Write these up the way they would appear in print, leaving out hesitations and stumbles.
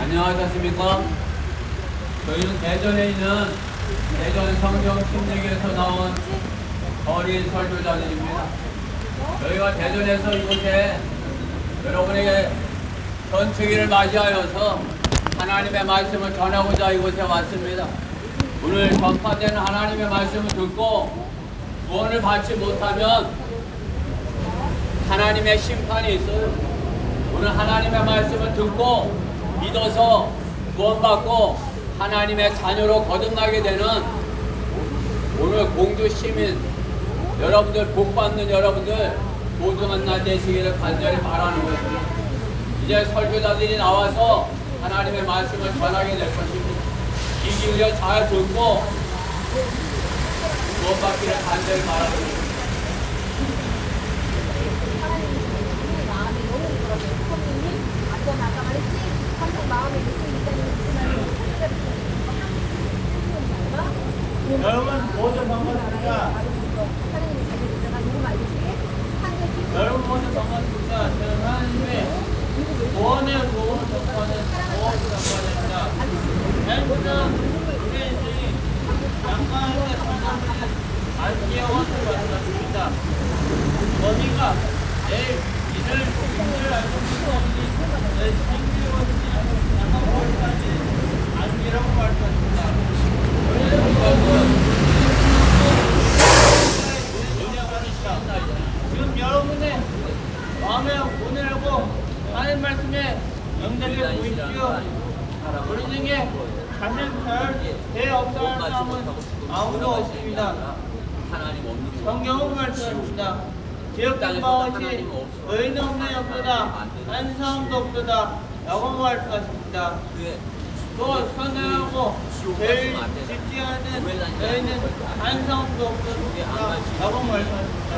안녕하셨습니까? 저희는 대전에 있는 대전 성경 침례교에서 나온 어린 설교자들입니다. 저희가 대전에서 이곳에 여러분에게 전투기를 맞이하여서 하나님의 말씀을 전하고자 이곳에 왔습니다. 오늘 전파되는 하나님의 말씀을 듣고 구원을 받지 못하면 하나님의 심판이 있어요. 오늘 하나님의 말씀을 듣고 믿어서 구원받고 하나님의 자녀로 거듭나게 되는 오늘 공주 시민 여러분들, 복받는 여러분들 소중한 날 되시기를 간절히 바라는 것입니다. 이제 설교자들이 나와서 하나님의 말씀을 전하게 될 것입니다. 귀 기울여 잘 듣고 구원받기를 간절히 바랍니다. 여러분 모두 반갑습니다. 여러분 모두 반갑습니다. 저는 하나님의 구원의 복음을 전파하는 보험 전파자입니다. 헬프는 우리 인생이 약간의 성장을 안기어와서 만났습니다. 어디가 내일 이를 알고 있는 내 생기어왔으니 약간 멀리까지 안기라고 말씀하십니다. 지금 여러분의 마음에 오늘하고 하나님 말씀에 연결되어 보이시오. 우리 중에 자신 별 없어할 사람은 아무도 없습니다. 성경은 말씀입니다. 지역된 바것이 의인 없는 역도다 한 사람도 없도다 라고 말씀하십니다. 또 선행하고 죄를 짓지 않는 너희는 한 사람도 없도다 라고 말씀하십니다.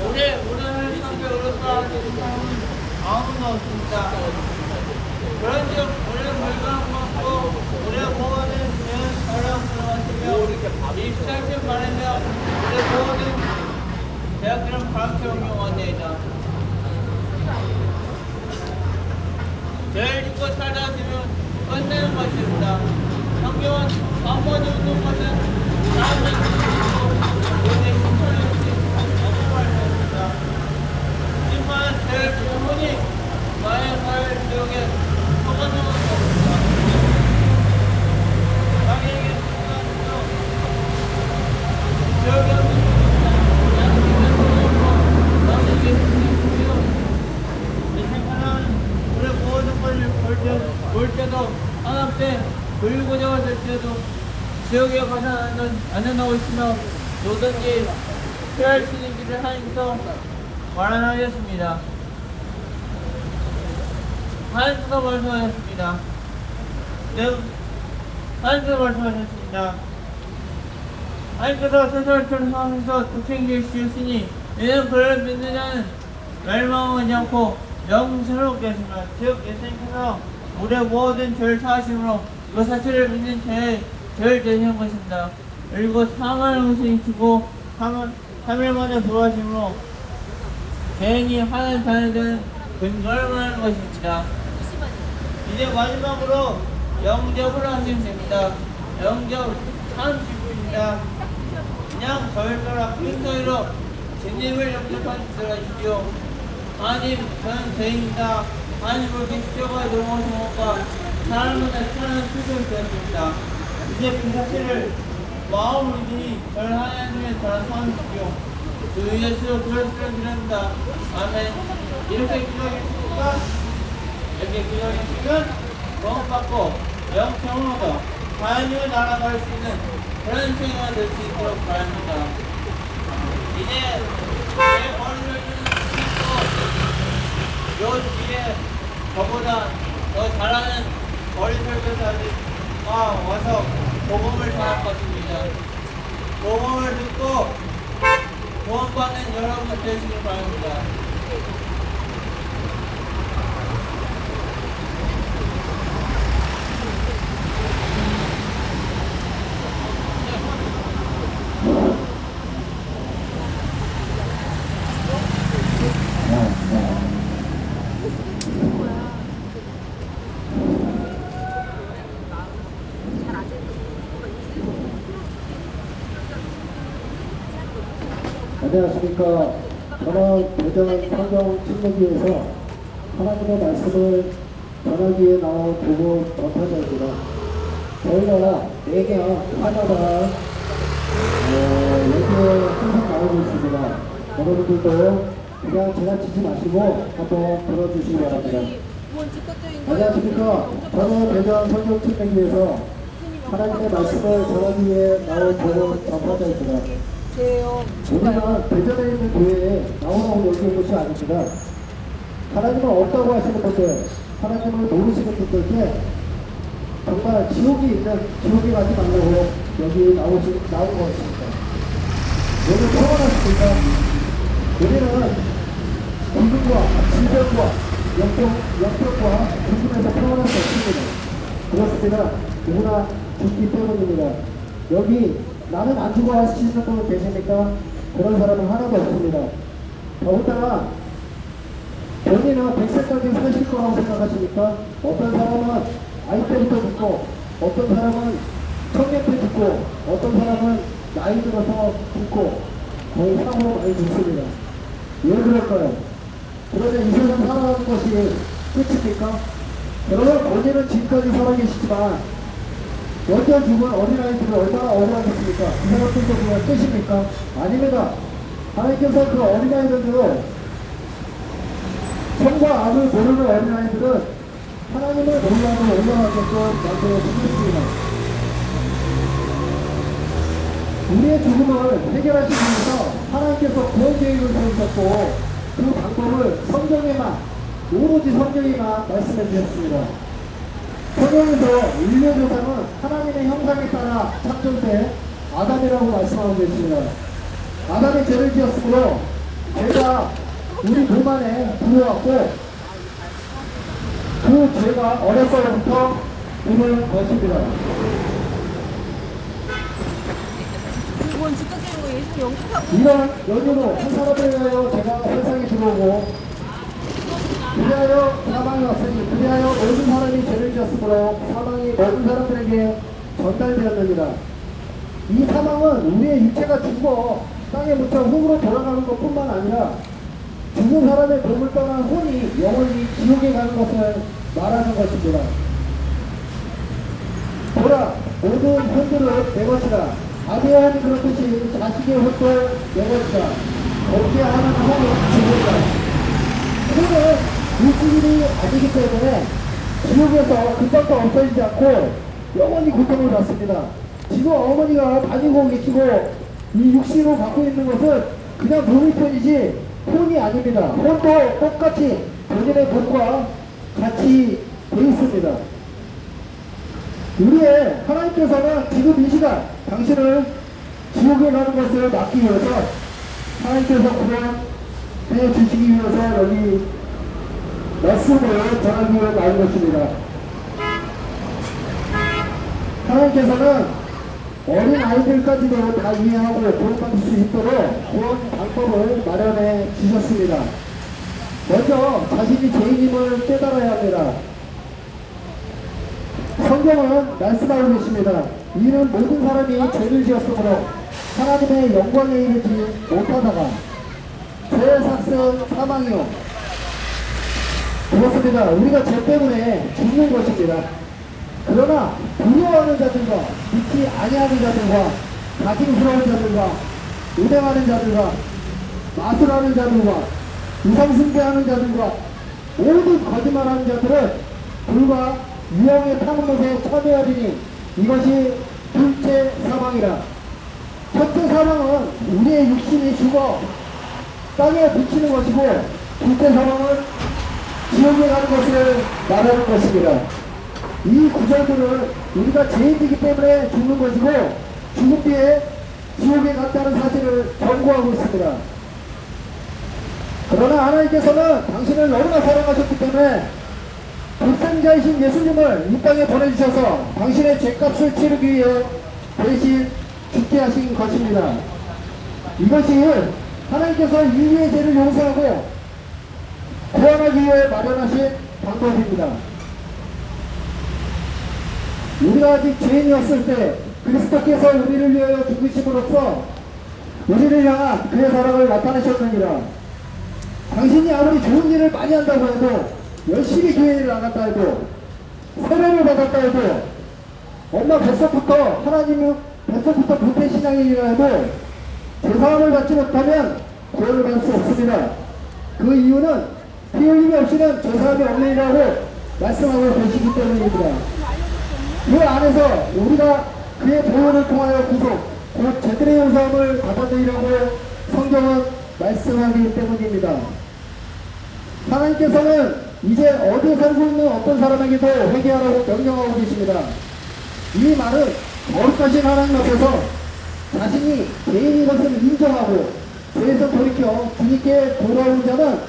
올해 우리를 상대로서 하는 사람은 아무도 없습니다. 그런즉 올해 물건 먹고 올해 모든 죄는 사랑스러워하시며 입사실 말하며 올해 모든 대학들은 방처럼 용하되이다. 죄를 짓고 살아가시면 끝내는 것입니다. 성경은 한번에 웃는 것은 사람을 죽이고 돈의 신천을 라고 말했습니다. 하지만 죄를 부모니 나의 사회를 지옥에 속아놓은 것입니다. 자기에게 속아놓으며 지옥에 없는 것입니다. 남에게 속아놓으며 이 생각은 우리 모든 것을 볼 때도 하나님 때 불구조가 될 때도 지옥에 가서 안전하고 있으며 누구든지 피할 수 있는 길을 하나님께서 마련하였습니다. 하나님께서 말씀하셨습니다. 하나님께서 말씀하셨습니다. 하나님께서 세상을 천성하셔서 독생자를 주셨으니 이는 그를 믿는 자는 멸망하지 않고 영생을 얻게 하시며 즉 예수님께서 우리의 모든 죄를 사하심으로 그 사실을 믿는 죄를 대신 것입니다. 그리고 사망을 우승이시고 3일 만에 부활하심으로 죄인이 하나님 자녀되는 근거를 말하는 것입니다. 이제 마지막으로 영접을 하시면 됩니다. 영접 참 기쁘입니다. 그냥 절대로 큰 소리로 주님을 영접하는 줄 아십시오. 하나님, 저는 죄인이다. 하나님을 계시려고 넘어서 것과 사람마다 태어난 수술을 되었습니다. 이제 그 사실을 마음으로 믿으니 저를 하나님의 저를 소환하십시오. 주 예수 그리스도를 드립니다. 아멘. 이렇게 기도하겠습니까? 이렇게 기도하겠으면 구원받고 영생을 얻어 하나님의 나라 갈 수 있는 그런 생활이 될 수 있도록 바랍니다. 이제 내 머리를 요 뒤에 저보다 더 잘하는 어린 설교사들과 와서 복음을 전할 것입니다. 복음을 듣고 구원받는 여러분 되시길 바랍니다. 네. 안녕하십니까. 저는 대전 성경 침례교회에서 하나님의 말씀을 전하기 위해 나온 도구 전파자입니다. 저희가 매년 하나마다 여기에 항상 나오고 있습니다. 여러분들도 그냥 지나치지 마시고 한번 들어주시기 바랍니다. 안녕하십니까. 저는 대전 성경 침례교회에서 하나님의 말씀을 전하기 위해 나온 도구 전파자입니다. 우리는 대전에 있는 교회에 나오라고 여기 온 것이 아닙니다. 하나님은 없다고 하시는 분들, 하나님을 모르시는 분들께 정말 지옥에 가지 말라고 여기 나온 것입니다. 여기 평안하십니까? 우리는 기근과 질병과 역병과 죽음에서 평안할 수 없습니다. 그렇습니다. 누구나 죽기 때문입니다. 여기 나는 안 죽어 하시는 분 계십니까? 그런 사람은 하나도 없습니다. 더군다나 본인은 100세까지 사실 거라고 생각하십니까? 어떤 사람은 아이 때부터 죽고, 어떤 사람은 청년 때 죽고, 어떤 사람은 나이 들어서 죽고, 거의 사고로 많이 죽습니다. 왜 그럴까요? 그러면 이 세상 살아가는 것이 끝입니까? 여러분, 본인은 지금까지 살아계시지만 먼저 죽은 어린아이들을 얼마나 어려워하겠습니까? 그 사람들도 그냥 끝입니까? 아닙니다. 하나님께서 그 어린아이들도 성과 악을 모르는 어린아이들은 하나님을 몰라도 올라가게끔 만들어 주셨습니다. 우리의 죽음을 해결하시기 위해서 하나님께서 구원 계획을 세우셨고 그 방법을 성경에만, 오로지 성경에만 말씀해 주셨습니다. 성경에서 인류 조상은 하나님의 형상에 따라 창조된 아담이라고 말씀하고 계십니다. 아담이 죄를 지었으므로 죄가 우리 몸 안에 들어왔고 그 죄가 어려서부터 오는 것입니다. 이런 연유로 한 사람을 위하여 제가 세상에 들어오고 그리하여 사망이 왔으니 그리하여 모든 사람이 죄를 지었으므로 사망이 모든 사람들에게 전달되었느니라. 이 사망은 우리의 육체가 죽어 땅에 묻혀 흙으로 돌아가는 것뿐만 아니라 죽은 사람의 몸을 떠난 혼이 영원히 지옥에 가는 것을 말하는 것입니다. 보라, 모든 혼들은 내 것이라. 아비의 혼이 그렇듯이 자식의 혼도 내 것이라. 없게 하는 혼은 죽으리라. 혼은 물질이 아니기 때문에 지옥에서 금방도 없어지지 않고 영원히 고통을 받습니다. 지금 어머니가 다니고 계시고 이 육신으로 갖고 있는 것은 그냥 몸일 뿐이지 혼이 아닙니다. 혼도 똑같이 본인의 몸과 같이 되어 있습니다. 우리의 하나님께서는 지금 이 시간 당신을 지옥에 가는 것을 막기 위해서 하나님께서 구원해 주시기 위해서 여기 말씀을 전하기 위해 나온 것입니다. 하나님께서는 어린 아이들까지도 다 이해하고 구원받을 수 있도록 구원 방법을 마련해 주셨습니다. 먼저 자신이 죄인임을 깨달아야 합니다. 성경은 말씀하고 계십니다. 이는 모든 사람이 죄를 지었으므로 하나님의 영광에 이르지 못하다가 죄의 삭은 사망이요. 그렇습니다. 우리가 죄 때문에 죽는 것입니다. 그러나 두려워하는 자들과 믿지 아니하는 자들과 가증스러운 자들과 운행하는 자들과 마술하는 자들과 우상숭배하는 자들과 모든 거짓말하는 자들은 불과 유황에 타는 것에 참여하리니 이것이 둘째 사망이라. 첫째 사망은 우리의 육신이 죽어 땅에 붙이는 것이고 둘째 사망은 지옥에 가는 것을 말하는 것입니다. 이 구절들은 우리가 죄인이기 때문에 죽는 것이고 죽은 뒤에 지옥에 갔다는 사실을 경고하고 있습니다. 그러나 하나님께서는 당신을 너무나 사랑하셨기 때문에 독생자이신 예수님을 이 땅에 보내주셔서 당신의 죄값을 치르기 위해 대신 죽게 하신 것입니다. 이것이 하나님께서 인류의 죄를 용서하고 구원하기 위해 마련하신 방법입니다. 우리가 아직 죄인이었을 때 그리스도께서 우리를 위하여 죽으심으로써 우리를 향한 그의 사랑을 나타내셨느니라. 당신이 아무리 좋은 일을 많이 한다고 해도, 열심히 교회를 나갔다 해도, 세례를 받았다 해도, 엄마 뱃속부터 모태신앙이라 해도 제사함을 받지 못하면 구원을 받을 수 없습니다. 그 이유는 피 흘림이 없이는 제사함이 없느니라고 말씀하고 계시기 때문입니다. 그 안에서 우리가 그의 보혈을 통하여 구속, 곧 제들의 용서함을 받아들이라고 성경은 말씀하기 때문입니다. 하나님께서는 이제 어디에 살고 있는 어떤 사람에게도 회개하라고 명령하고 계십니다. 이 말은 거룩하신 하나님 앞에서 자신이 죄인인 것을 인정하고 죄에서 돌이켜 주님께 돌아오는 자는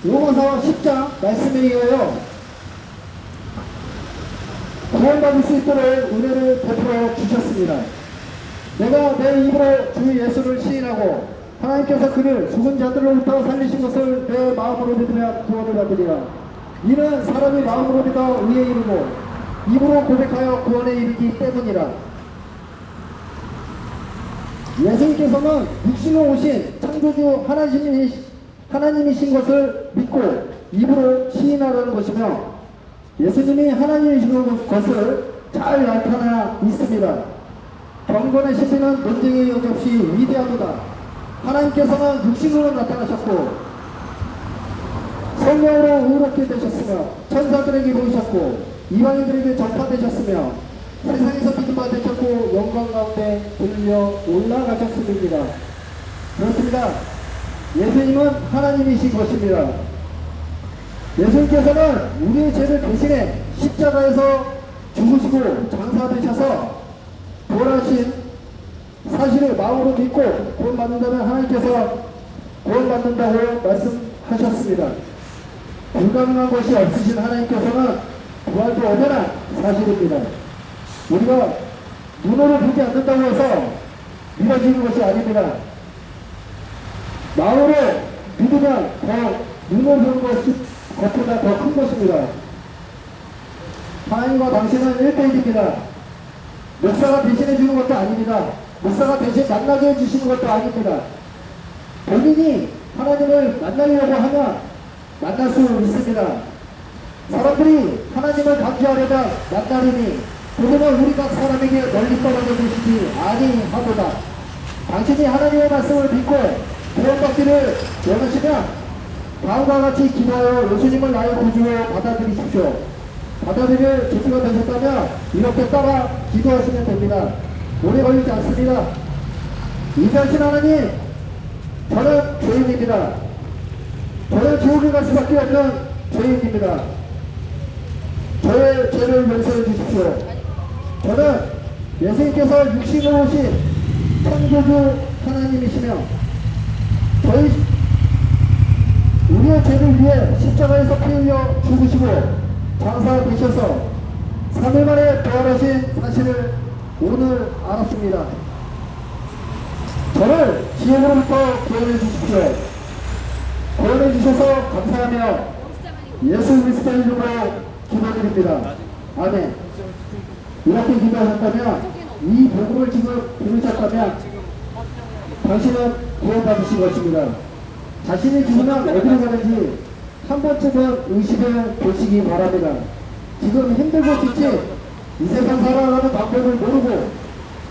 로마서 10장 말씀에 의하여 구원받을 수 있도록 은혜를 베풀어 주셨습니다. 내가 내 입으로 주 예수를 시인하고 하나님께서 그를 죽은 자들로부터 살리신 것을 내 마음으로 믿으면 구원을 받으리라. 이는 사람이 마음으로 믿어 의에 이르고 입으로 고백하여 구원에 이르기 때문이라. 예수님께서는 육신으로 오신 창조주 하나님이신 것을 믿고 입으로 시인하라는 것이며, 예수님이 하나님이신 것을 잘 나타나 있습니다. 경건의 신비는 논쟁의 여지없이 위대하도다. 하나님께서는 육신으로 나타나셨고 성령으로 의롭게 되셨으며 천사들에게 보이셨고 이방인들에게 전파되셨으며 세상에서 믿음바 되셨고 영광 가운데 들려 올라가셨습니다. 그렇습니다. 예수님은 하나님이신 것입니다. 예수님께서는 우리의 죄를 대신해 십자가에서 죽으시고 장사되셔서 부활하신 사실을 마음으로 믿고 구원받는다면 하나님께서 구원받는다고 말씀하셨습니다. 불가능한 것이 없으신 하나님께서는 부활도 언제나 사실입니다. 우리가 눈으로 보지 않는다고 해서 믿어지는 것이 아닙니다. 마음으로 믿으면 더 눈으로 보는 것이 것보다 더 큰 것입니다. 하나님과 당신은 1대1입니다. 목사가 대신해 주는 것도 아닙니다. 목사가 대신 만나게 해주시는 것도 아닙니다. 본인이 하나님을 만나려고 하면 만날 수 있습니다. 사람들이 하나님을 감지하려다 만나리니 그분은 우리 각 사람에게 널리 떨어져 계시지 아니하도다. 당신이 하나님의 말씀을 믿고 구원받기를 원하시면 다음과 같이 기도하여 예수님을 나의 구주로 받아들이십시오. 받아들일 준비가 되셨다면 이렇게 따라 기도하시면 됩니다. 오래 걸리지 않습니다. 위대하신 하나님, 저는 죄인입니다. 저는 지옥에 갈 수밖에 없는 죄인입니다. 저의 죄를 용서해 주십시오. 저는 예수님께서 육신으로 오신 창조주 하나님이시며 우리의 죄를 위해 십자가에서 피 흘려 죽으시고 장사되셔서 3일 만에 부활하신 사실을 오늘 알았습니다. 저를 지옥으로부터 구원해 주십시오. 구원해 주셔서 감사하며 예수 그리스도의 이름으로 기도드립니다. 아멘. 이렇게 기도하셨다면, 이 복음을 지금 들으셨다면 당신은 구원받으신 것입니다. 자신이 죽으면 어디로 가는지 한 번쯤은 의식해 보시기 바랍니다. 지금 힘들고 지친 이 세상 살아가는 방법을 모르고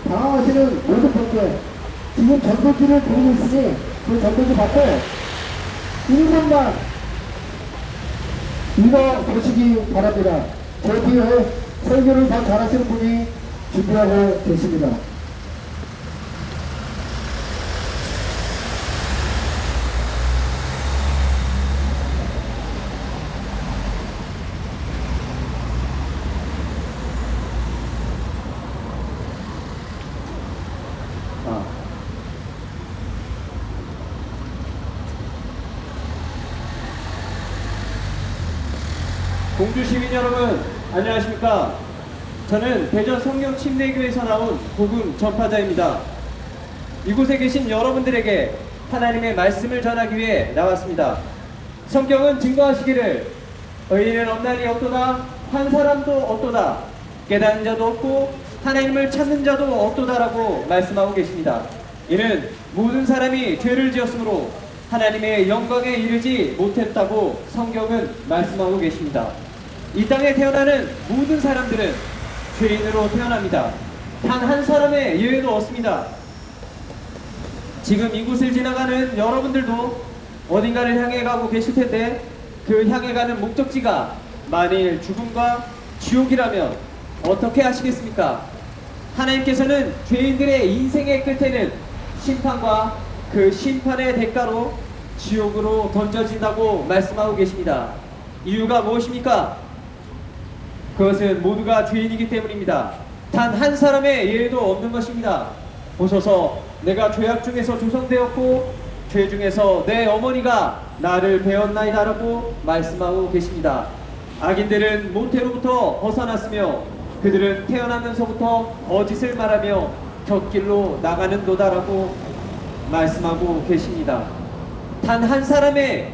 당황하시는 모든 분께 지금 전도지를 드리고 있으니 그 전도지 받고 1분만 읽어보시기 바랍니다. 제 뒤에 설교를 더 잘하시는 분이 준비하고 계십니다. 공주 시민 여러분, 안녕하십니까? 저는 대전 성령 침례교회에서 나온 복음 전파자입니다. 이곳에 계신 여러분들에게 하나님의 말씀을 전하기 위해 나왔습니다. 성경은 증거하시기를 의인은 없나니 없도다, 한 사람도 없도다, 깨닫는 자도 없고 하나님을 찾는 자도 없도다라고 말씀하고 계십니다. 이는 모든 사람이 죄를 지었으므로 하나님의 영광에 이르지 못했다고 성경은 말씀하고 계십니다. 이 땅에 태어나는 모든 사람들은 죄인으로 태어납니다. 단 한 사람의 예외도 없습니다. 지금 이곳을 지나가는 여러분들도 어딘가를 향해 가고 계실 텐데 그 향해 가는 목적지가 만일 죽음과 지옥이라면 어떻게 하시겠습니까? 하나님께서는 죄인들의 인생의 끝에는 심판과 그 심판의 대가로 지옥으로 던져진다고 말씀하고 계십니다. 이유가 무엇입니까? 그것은 모두가 죄인이기 때문입니다. 단 한 사람의 예외도 없는 것입니다. 보소서, 내가 죄악 중에서 조성되었고 죄 중에서 내 어머니가 나를 배웠나이다라고 말씀하고 계십니다. 악인들은 모태로부터 벗어났으며 그들은 태어나면서부터 거짓을 말하며 곁길로 나가는 도다라고 말씀하고 계십니다. 단 한 사람의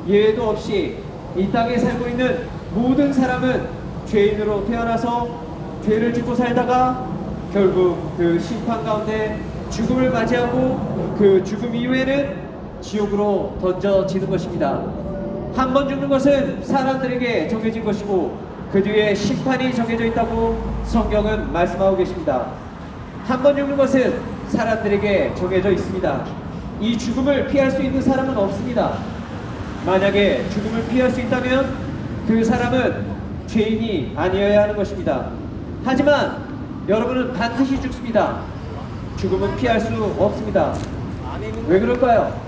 예외도 없이 이 땅에 살고 있는 모든 사람은 죄인으로 태어나서 죄를 짓고 살다가 결국 그 심판 가운데 죽음을 맞이하고 그 죽음 이후에는 지옥으로 던져지는 것입니다. 한 번 죽는 것은 사람들에게 정해진 것이고 그 뒤에 심판이 정해져 있다고 성경은 말씀하고 계십니다. 한 번 죽는 것은 사람들에게 정해져 있습니다. 이 죽음을 피할 수 있는 사람은 없습니다. 만약에 죽음을 피할 수 있다면 그 사람은 죄인이 아니어야 하는 것입니다. 하지만 여러분은 반드시 죽습니다. 죽음은 피할 수 없습니다. 왜 그럴까요?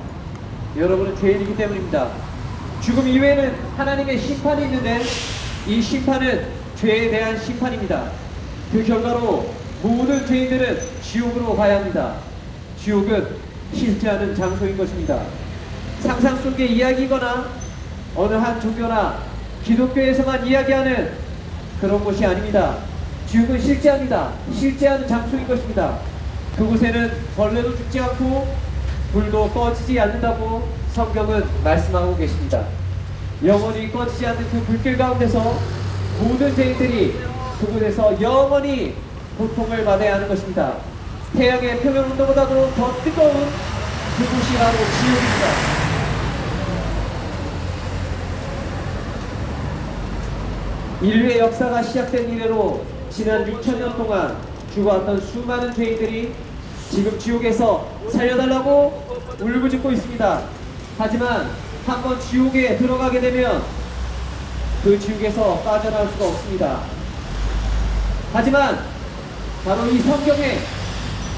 여러분은 죄인이기 때문입니다. 죽음 이외에는 하나님의 심판이 있는데 이 심판은 죄에 대한 심판입니다. 그 결과로 모든 죄인들은 지옥으로 가야 합니다. 지옥은 싫지 않은 장소인 것입니다. 상상 속의 이야기거나 어느 한 종교나 기독교에서만 이야기하는 그런 곳이 아닙니다. 지옥은 실제합니다. 실제하는 장소인 것입니다. 그곳에는 벌레도 죽지 않고 불도 꺼지지 않는다고 성경은 말씀하고 계십니다. 영원히 꺼지지 않는 그 불길 가운데서 모든 죄인들이 그곳에서 영원히 고통을 받아야 하는 것입니다. 태양의 표면 온도보다도 더 뜨거운 그곳이 바로 지옥입니다. 인류의 역사가 시작된 이래로 지난 6천년 동안 죽어왔던 수많은 죄인들이 지금 지옥에서 살려달라고 울부짖고 있습니다. 하지만 한번 지옥에 들어가게 되면 그 지옥에서 빠져나올 수가 없습니다. 하지만 바로 이 성경에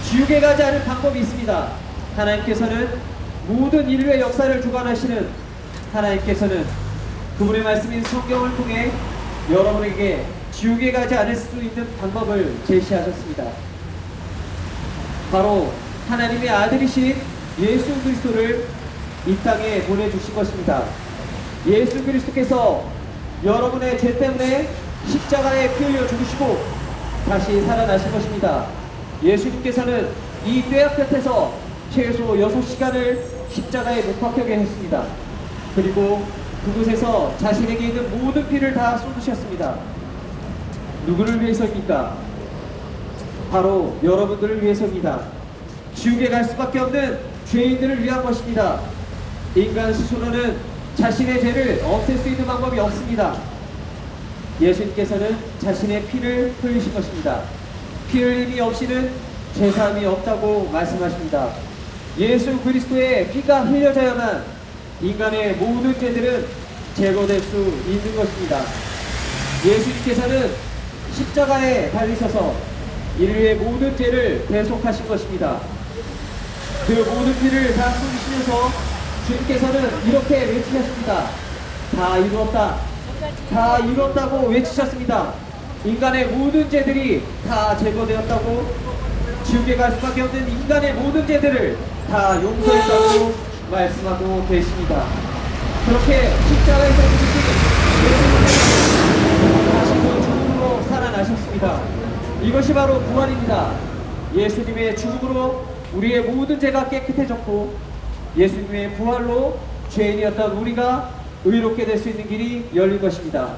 지옥에 가지 않을 방법이 있습니다. 하나님께서는 모든 인류의 역사를 주관하시는 하나님께서는 그분의 말씀인 성경을 통해 여러분에게 지옥에 가지 않을 수 있는 방법을 제시하셨습니다. 바로 하나님의 아들이신 예수 그리스도를 이 땅에 보내주신 것입니다. 예수 그리스도께서 여러분의 죄 때문에 십자가에 피 흘려 죽으시고 다시 살아나신 것입니다. 예수님께서는 이 뼈 끝에서 최소 6시간을 십자가에 못 박혀게 했습니다. 그리고 그곳에서 자신에게 있는 모든 피를 다 쏟으셨습니다. 누구를 위해서입니까? 바로 여러분들을 위해서입니다. 지옥에 갈 수밖에 없는 죄인들을 위한 것입니다. 인간 스스로는 자신의 죄를 없앨 수 있는 방법이 없습니다. 예수님께서는 자신의 피를 흘리신 것입니다. 피 흘림이 없이는 죄사함이 없다고 말씀하십니다. 예수 그리스도의 피가 흘려져야만 인간의 모든 죄들은 제거될 수 있는 것입니다. 예수님께서는 십자가에 달리셔서 인류의 모든 죄를 대속하신 것입니다. 그 모든 피를 다 쏟으시면서 주님께서는 이렇게 외치셨습니다. 다 이루었다. 다 이루었다고 외치셨습니다. 인간의 모든 죄들이 다 제거되었다고, 지옥에 갈 수밖에 없는 인간의 모든 죄들을 다 용서했다고 말씀하고 계십니다. 그렇게 십자가에서 죽으신 다시 그 죽음으로 살아나셨습니다. 이것이 바로 부활입니다. 예수님의 죽음으로 우리의 모든 죄가 깨끗해졌고 예수님의 부활로 죄인이었던 우리가 의롭게 될 수 있는 길이 열린 것입니다.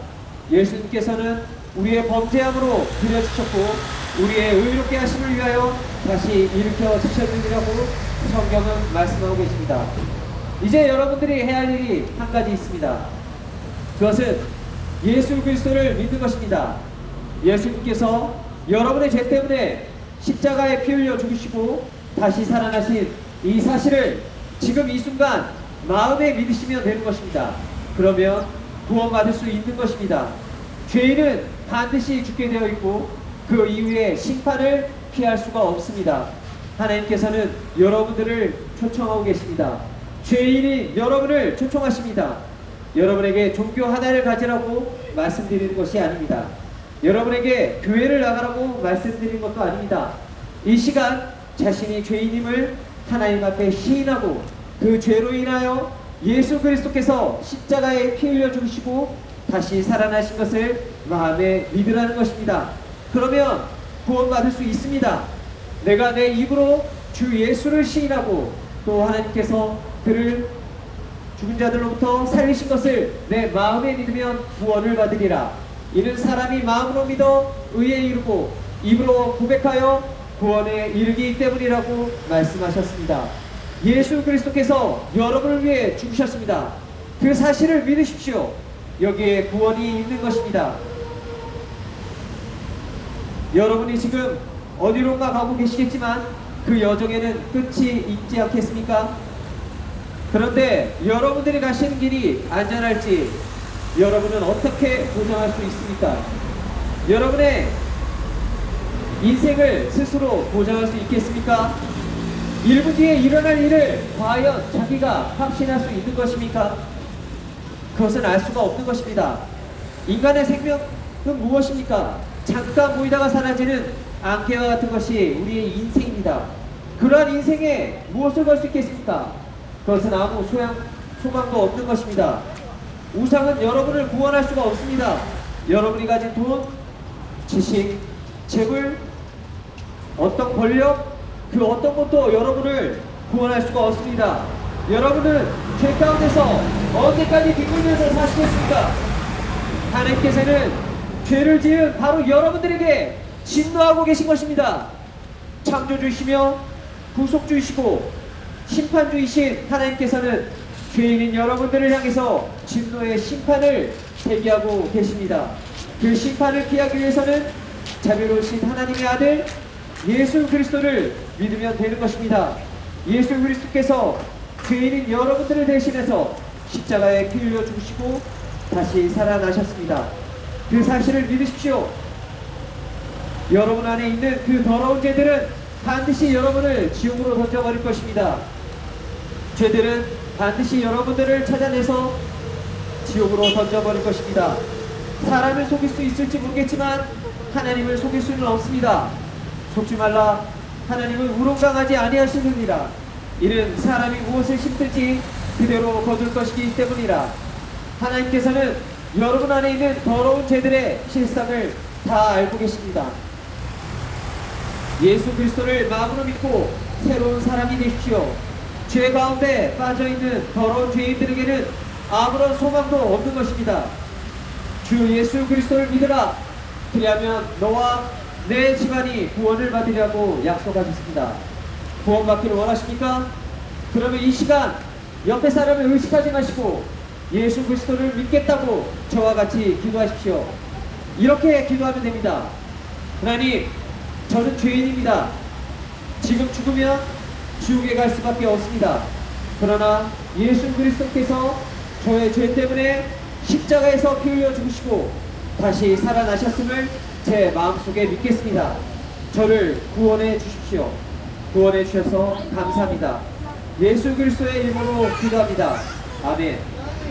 예수님께서는 우리의 범죄함으로 들여주셨고 우리의 의롭게 하심을 위하여 다시 일으켜 주셨느니라고 성경은 말씀하고 계십니다. 이제 여러분들이 해야 할 일이 한 가지 있습니다. 그것은 예수 그리스도를 믿는 것입니다. 예수님께서 여러분의 죄 때문에 십자가에 피 흘려 죽으시고 다시 살아나신 이 사실을 지금 이 순간 마음에 믿으시면 되는 것입니다. 그러면 구원받을 수 있는 것입니다. 죄인은 반드시 죽게 되어 있고 그 이후에 심판을 피할 수가 없습니다. 하나님께서는 여러분들을 초청하고 계십니다. 죄인이 여러분을 초청하십니다. 여러분에게 종교 하나를 가지라고 말씀드리는 것이 아닙니다. 여러분에게 교회를 나가라고 말씀드리는 것도 아닙니다. 이 시간 자신이 죄인임을 하나님 앞에 시인하고 그 죄로 인하여 예수 그리스도께서 십자가에 피 흘려 죽으시고 다시 살아나신 것을 마음에 믿으라는 것입니다. 그러면 구원받을 수 있습니다. 내가 내 입으로 주 예수를 시인하고 또 하나님께서 그를 죽은 자들로부터 살리신 것을 내 마음에 믿으면 구원을 받으리라. 이는 사람이 마음으로 믿어 의에 이르고 입으로 고백하여 구원에 이르기 때문이라고 말씀하셨습니다. 예수 그리스도께서 여러분을 위해 죽으셨습니다. 그 사실을 믿으십시오. 여기에 구원이 있는 것입니다. 여러분이 지금 어디론가 가고 계시겠지만 그 여정에는 끝이 있지 않겠습니까? 그런데 여러분들이 가시는 길이 안전할지 여러분은 어떻게 보장할 수 있습니까? 여러분의 인생을 스스로 보장할 수 있겠습니까? 1분 뒤에 일어날 일을 과연 자기가 확신할 수 있는 것입니까? 그것은 알 수가 없는 것입니다. 인간의 생명은 무엇입니까? 잠깐 보이다가 사라지는 안개와 같은 것이 우리의 인생입니다. 그러한 인생에 무엇을 걸 수 있겠습니까? 그것은 아무 소망도 없는 것입니다. 우상은 여러분을 구원할 수가 없습니다. 여러분이 가진 돈, 지식, 재물, 어떤 권력, 그 어떤 것도 여러분을 구원할 수가 없습니다. 여러분은 죄 가운데서 언제까지 뒹굴면서 사시겠습니까? 하나님께서는 죄를 지은 바로 여러분들에게 진노하고 계신 것입니다. 창조주이시며 구속주이시고 심판주이신 하나님께서는 죄인인 여러분들을 향해서 진노의 심판을 대기하고 계십니다. 그 심판을 피하기 위해서는 자비로우신 하나님의 아들 예수 그리스도를 믿으면 되는 것입니다. 예수 그리스도께서 죄인인 여러분들을 대신해서 십자가에 피 흘려 죽으시고 다시 살아나셨습니다. 그 사실을 믿으십시오. 여러분 안에 있는 그 더러운 죄들은 반드시 여러분을 지옥으로 던져버릴 것입니다. 죄들은 반드시 여러분들을 찾아내서 지옥으로 던져버릴 것입니다. 사람을 속일 수 있을지 모르겠지만 하나님을 속일 수는 없습니다. 속지 말라. 하나님은 우롱당하지 아니하시느니라. 이는 사람이 무엇을 심든지 그대로 거둘 것이기 때문이라. 하나님께서는 여러분 안에 있는 더러운 죄들의 실상을 다 알고 계십니다. 예수 그리스도를 마음으로 믿고 새로운 사람이 되십시오. 죄 가운데 빠져있는 더러운 죄인들에게는 아무런 소망도 없는 것입니다. 주 예수 그리스도를 믿으라. 그리하면 너와 내 집안이 구원을 받으려고 약속하셨습니다. 구원받기를 원하십니까? 그러면 이 시간 옆에 사람을 의식하지 마시고 예수 그리스도를 믿겠다고 저와 같이 기도하십시오. 이렇게 기도하면 됩니다. 하나님, 저는 죄인입니다. 지금 죽으면 지옥에 갈 수밖에 없습니다. 그러나 예수 그리스도께서 저의 죄 때문에 십자가에서 피 흘려 죽으시고 다시 살아나셨음을 제 마음속에 믿겠습니다. 저를 구원해 주십시오. 구원해 주셔서 감사합니다. 예수 그리스도의 이름으로 기도합니다. 아멘.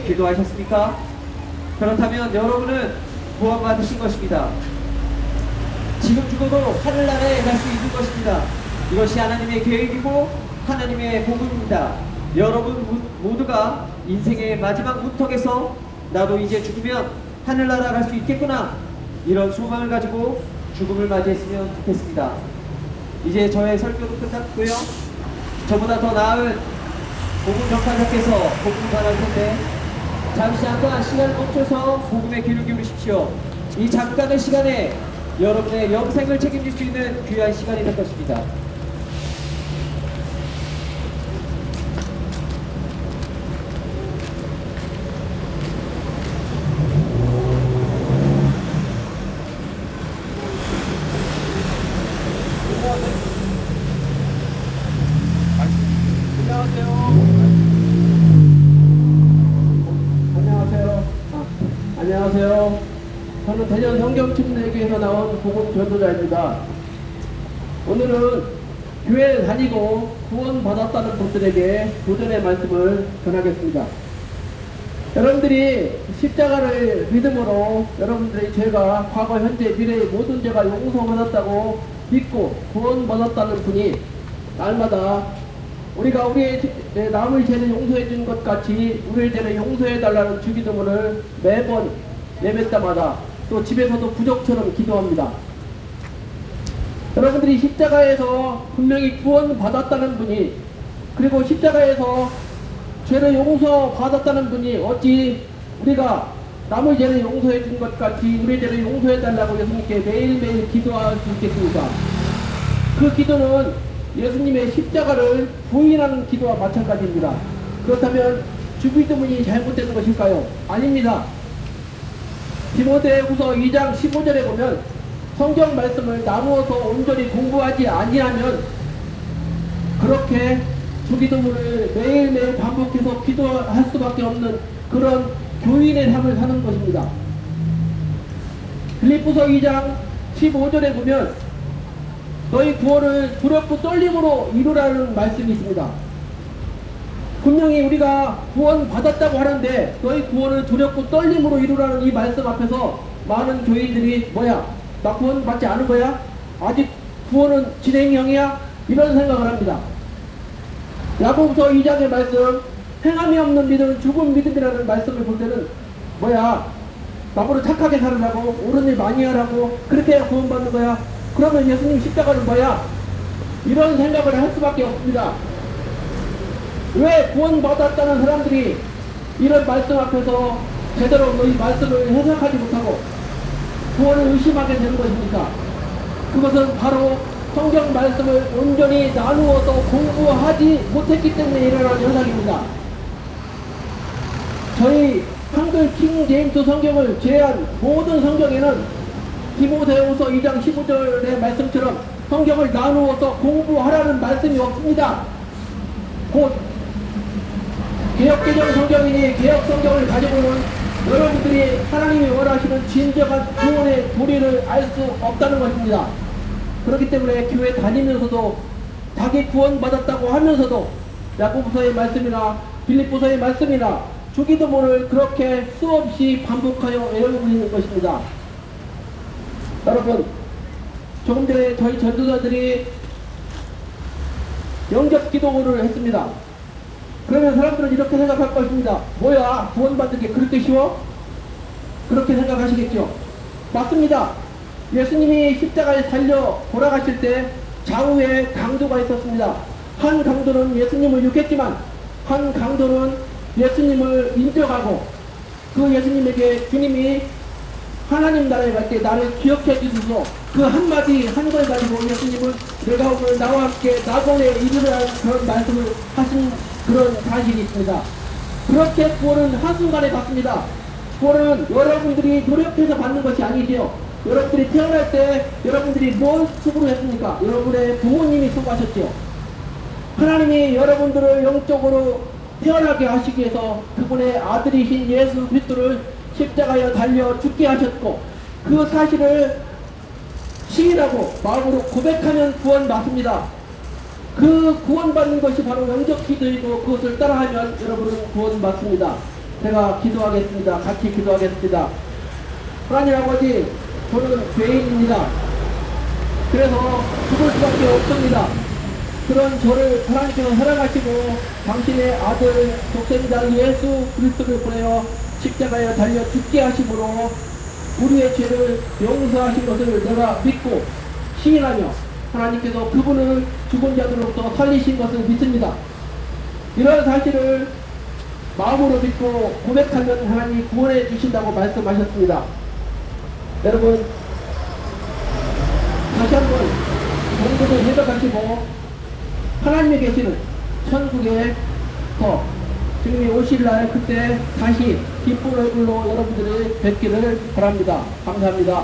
기도하셨습니까? 그렇다면 여러분은 구원받으신 것입니다. 지금 죽어도 하늘나라에 갈 수 있는 것입니다. 이것이 하나님의 계획이고 하나님의 복음입니다. 여러분 모두가 인생의 마지막 문턱에서 나도 이제 죽으면 하늘나라 갈 수 있겠구나, 이런 소망을 가지고 죽음을 맞이했으면 좋겠습니다. 이제 저의 설교도 끝났고요. 저보다 더 나은 복음 전파자께서 복음을 전할 텐데 잠시 잠깐 시간을 멈춰서 복음의 귀를 기울이십시오. 이 잠깐의 시간에 여러분의 영생을 책임질 수 있는 귀한 시간이 될 것입니다. 안녕하세요. 저는 대전 성경침례교회에서 나온 복음 전도자입니다. 오늘은 교회에 다니고 구원받았다는 분들에게 도전의 말씀을 전하겠습니다. 여러분들이 십자가를 믿음으로 여러분들의 죄가 과거, 현재, 미래의 모든 죄가 용서받았다고 믿고 구원받았다는 분이 날마다 우리가 우리의 남의 죄를 용서해 준 것 같이 우리의 죄를 용서해 달라는 주기도문을 매번 예배 때마다 또 집에서도 부적처럼 기도합니다. 여러분들이 십자가에서 분명히 구원받았다는 분이, 그리고 십자가에서 죄를 용서받았다는 분이 어찌 우리가 남의 죄를 용서해 준 것 같이 우리의 죄를 용서해 달라고 예수님께 매일매일 기도할 수 있겠습니까? 그 기도는 예수님의 십자가를 부인하는 기도와 마찬가지입니다. 그렇다면 주기도문이 잘못된 것일까요? 아닙니다. 디모데후서 2장 15절에 보면 성경 말씀을 나누어서 온전히 공부하지 아니하면 그렇게 주기도문을 매일매일 반복해서 기도할 수밖에 없는 그런 교인의 삶을 사는 것입니다. 빌립보서 2장 15절에 보면 너희 구원을 두렵고 떨림으로 이루라는 말씀이 있습니다. 분명히 우리가 구원 받았다고 하는데 너희 구원을 두렵고 떨림으로 이루라는 이 말씀 앞에서 많은 교인들이 뭐야? 나 구원 받지 않은 거야? 아직 구원은 진행형이야? 이런 생각을 합니다. 야고보서 2장의 말씀, 행함이 없는 믿음은 죽은 믿음이라는 말씀을 볼 때는 뭐야? 나보다 착하게 살으라고, 옳은 일 많이 하라고, 그렇게 해야 구원 받는 거야? 그러면 예수님 십자가는 뭐야? 이런 생각을 할 수밖에 없습니다. 왜 구원받았다는 사람들이 이런 말씀 앞에서 제대로 이 말씀을 해석하지 못하고 구원을 의심하게 되는 것입니까? 그것은 바로 성경 말씀을 온전히 나누어서 공부하지 못했기 때문에 일어난 현상입니다. 저희 한글 킹 제임스 성경을 제외한 모든 성경에는 디모데후서 2장 15절의 말씀처럼 성경을 나누어서 공부하라는 말씀이 없습니다. 곧 개혁개정 성경이니 개혁 성경을 가지고는 여러분들이 하나님이 원하시는 진정한 구원의 도리를 알 수 없다는 것입니다. 그렇기 때문에 교회 다니면서도 자기 구원받았다고 하면서도 야고보서의 말씀이나 빌립보서의 말씀이나 주기도문을 그렇게 수없이 반복하여 외우고 있는 것입니다. 여러분, 조금 전에 저희 전도자들이 영접 기도를 했습니다. 그러면 사람들은 이렇게 생각할 것입니다. 뭐야, 구원받는 게 그렇게 쉬워? 그렇게 생각하시겠죠? 맞습니다. 예수님이 십자가에 달려 돌아가실 때 좌우에 강도가 있었습니다. 한 강도는 예수님을 욕했지만 한 강도는 예수님을 인정하고 그 예수님에게 주님이 하나님 나라에 갈 때 나를 기억해 주소서, 그 한마디 한 걸 가지고 예수님은 내가 오늘 나와 함께 낙원에 이르라는 그런 말씀을 하신 그런 사실이 있습니다. 그렇게 구원은 한순간에 받습니다. 구원은 여러분들이 노력해서 받는 것이 아니지요. 여러분들이 태어날 때 여러분들이 뭘 수고를 했습니까? 여러분의 부모님이 수고하셨지요. 하나님이 여러분들을 영적으로 태어나게 하시기 위해서 그분의 아들이신 예수 그리스도를 십자가에 달려 죽게 하셨고, 그 사실을 시인하고 마음으로 고백하면 구원받습니다. 그 구원받는 것이 바로 영접 기도이고 그것을 따라하면 여러분은 구원받습니다. 제가 기도하겠습니다. 같이 기도하겠습니다. 하나님 아버지, 저는 죄인입니다. 그래서 죽을 수밖에 없습니다. 그런 저를 하나님께서 사랑하시고 당신의 아들 독생자 예수 그리스도를 보내어 십자가에 달려 죽게 하심으로 우리의 죄를 용서하신 것을 내가 믿고 시인하며 하나님께서 그분을 죽은 자들로부터 살리신 것을 믿습니다. 이런 사실을 마음으로 믿고 고백하면 하나님이 구원해 주신다고 말씀하셨습니다. 여러분, 해석하시고 하나님이 계시는 천국에 더 주님이 오실 날 그때 다시 기쁜 얼굴로 여러분들이 뵙기를 바랍니다. 감사합니다.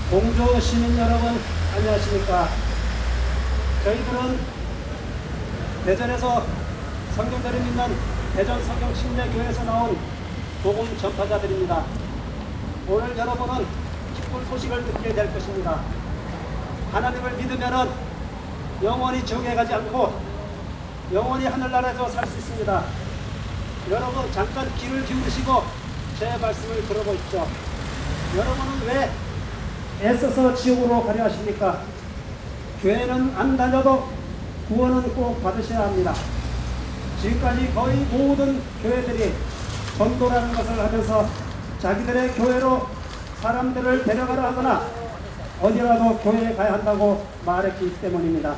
공주 시민 여러분 안녕하십니까. 저희들은 대전에서 성경대를 믿는 대전 성경 침례교회에서 나온 복음 전파자들입니다. 오늘 여러분은 기쁜 소식을 듣게 될 것입니다. 하나님을 믿으면은 영원히 지옥에 가지 않고 영원히 하늘나라에서 살 수 있습니다. 여러분 잠깐 귀를 기울이시고 제 말씀을 들어보십시오. 여러분은 왜 애써서 지옥으로 가려 하십니까? 교회는 안 다녀도 구원은 꼭 받으셔야 합니다. 지금까지 거의 모든 교회들이 전도라는 것을 하면서 자기들의 교회로 사람들을 데려가라 하거나 어디라도 교회에 가야 한다고 말했기 때문입니다.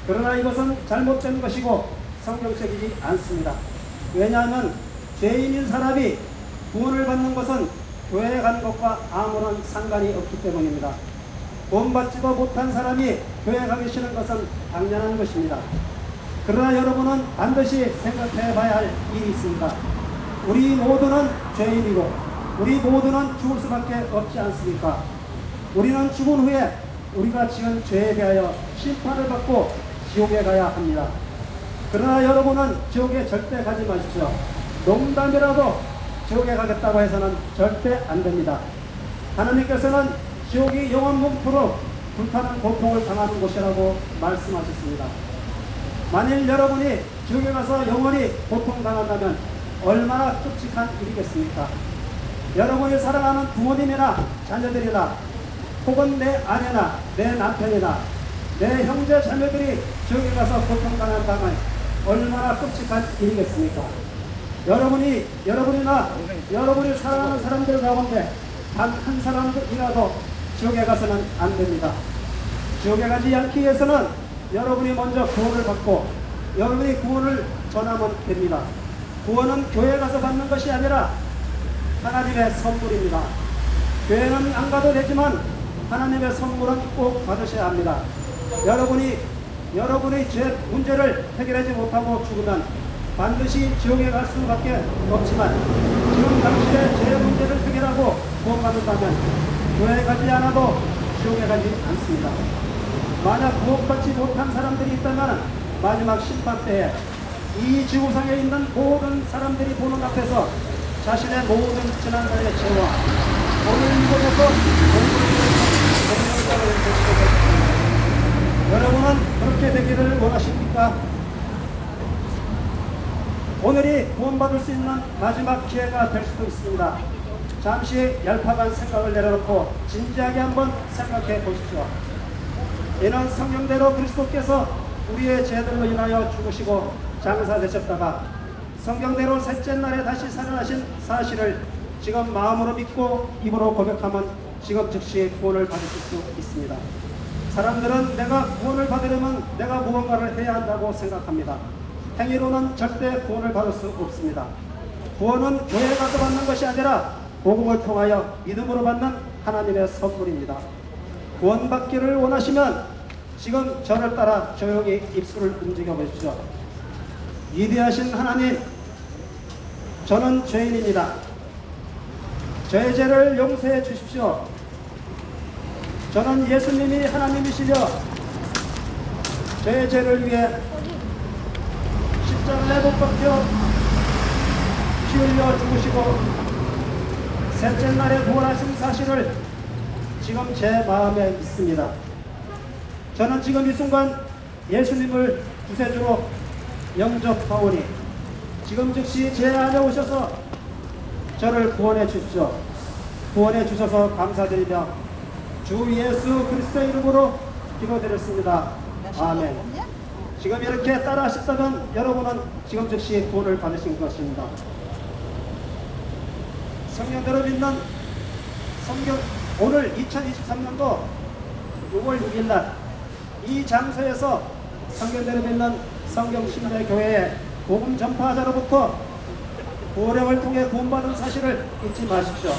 그러나 이것은 잘못된 것이고 성경적이지 않습니다. 왜냐하면 죄인인 사람이 구원을 받는 것은 교회에 가는 것과 아무런 상관이 없기 때문입니다. 구원받지도 못한 사람이 교회에 가기 싫은 것은 당연한 것입니다. 그러나 여러분은 반드시 생각해 봐야 할 일이 있습니다. 우리 모두는 죄인이고 우리 모두는 죽을 수밖에 없지 않습니까? 우리는 죽은 후에 우리가 지은 죄에 대하여 심판을 받고 지옥에 가야 합니다. 그러나 여러분은 지옥에 절대 가지 마십시오. 농담이라도 지옥에 가겠다고 해서는 절대 안 됩니다. 하나님께서는 지옥이 영원 뭉토로 불타는 고통을 당하는 곳이라고 말씀하셨습니다. 만일 여러분이 지옥에 가서 영원히 고통당한다면 얼마나 끔찍한 일이겠습니까? 여러분이 사랑하는 부모님이나 자녀들이나 혹은 내 아내나 내 남편이나 내 형제 자매들이 지옥에 가서 고통당한다면 얼마나 끔찍한 일이겠습니까? 여러분이나 여러분이 사랑하는 사람들 가운데 단 한 사람이라도 지옥에 가서는 안 됩니다. 지옥에 가지 않기 위해서는 여러분이 먼저 구원을 받고 여러분이 구원을 전하면 됩니다. 구원은 교회에 가서 받는 것이 아니라 하나님의 선물입니다. 교회는 안 가도 되지만 하나님의 선물은 꼭 받으셔야 합니다. 여러분의 죄 문제를 해결하지 못하고 죽으면 반드시 지옥에 갈 수밖에 없지만 지금 당시에 죄 문제를 해결하고 구원받는다면 교회에 가지 않아도 지옥에 가지 않습니다. 만약 구원받지 못한 사람들이 있다면 마지막 심판 때에 이 지구상에 있는 모든 사람들이 보는 앞에서 자신의 모든 지난날의 죄와 오늘 이곳에서 공동체를 되시게 되십니다. 여러분은 그렇게 되기를 원하십니까? 오늘이 구원받을 수 있는 마지막 기회가 될 수도 있습니다. 잠시 얄팍한 생각을 내려놓고 진지하게 한번 생각해 보십시오. 이는 성경대로 그리스도께서 우리의 죄들로 인하여 죽으시고 장사되셨다가 성경대로 셋째 날에 다시 살아나신 사실을 지금 마음으로 믿고 입으로 고백하면 지금 즉시 구원을 받으실 수 있습니다. 사람들은 내가 구원을 받으려면 내가 무언가를 해야 한다고 생각합니다. 행위로는 절대 구원을 받을 수 없습니다. 구원은 교회에 가서 받는 것이 아니라 복음을 통하여 믿음으로 받는 하나님의 선물입니다. 구원받기를 원하시면 지금 저를 따라 조용히 입술을 움직여 보십시오. 위대하신 하나님, 저는 죄인입니다. 저의 죄를 용서해 주십시오. 저는 예수님이 하나님이시며 저의 죄를 위해 십자가에 못 박혀 피 흘려 죽으시고 셋째 날에 부활하신 사실을 지금 제 마음에 믿습니다. 저는 지금 이 순간 예수님을 구세주로 영접하오니 지금 즉시 제 안에 오셔서 저를 구원해 주십시오. 구원해 주셔서 감사드리며 주 예수 그리스도의 이름으로 기도드렸습니다. 아멘. 지금 이렇게 따라 하셨다면 여러분은 지금 즉시 구원을 받으신 것입니다. 성령대로 믿는 성경 오늘 2023년도 6월 6일 날 이 장소에서 성경대로 믿는 성경신뢰교회의 복음 전파자로부터 보령을 통해 구원받은 사실을 잊지 마십시오.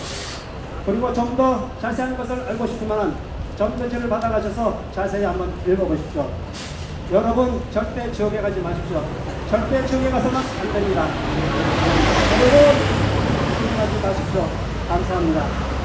그리고 좀 더 자세한 것을 알고 싶으면 전도지를 받아가셔서 자세히 한번 읽어보십시오. 여러분 절대 지옥에 가지 마십시오. 절대 지옥에 가서는 안 됩니다. 여러분 조심하지 마십시오. 감사합니다.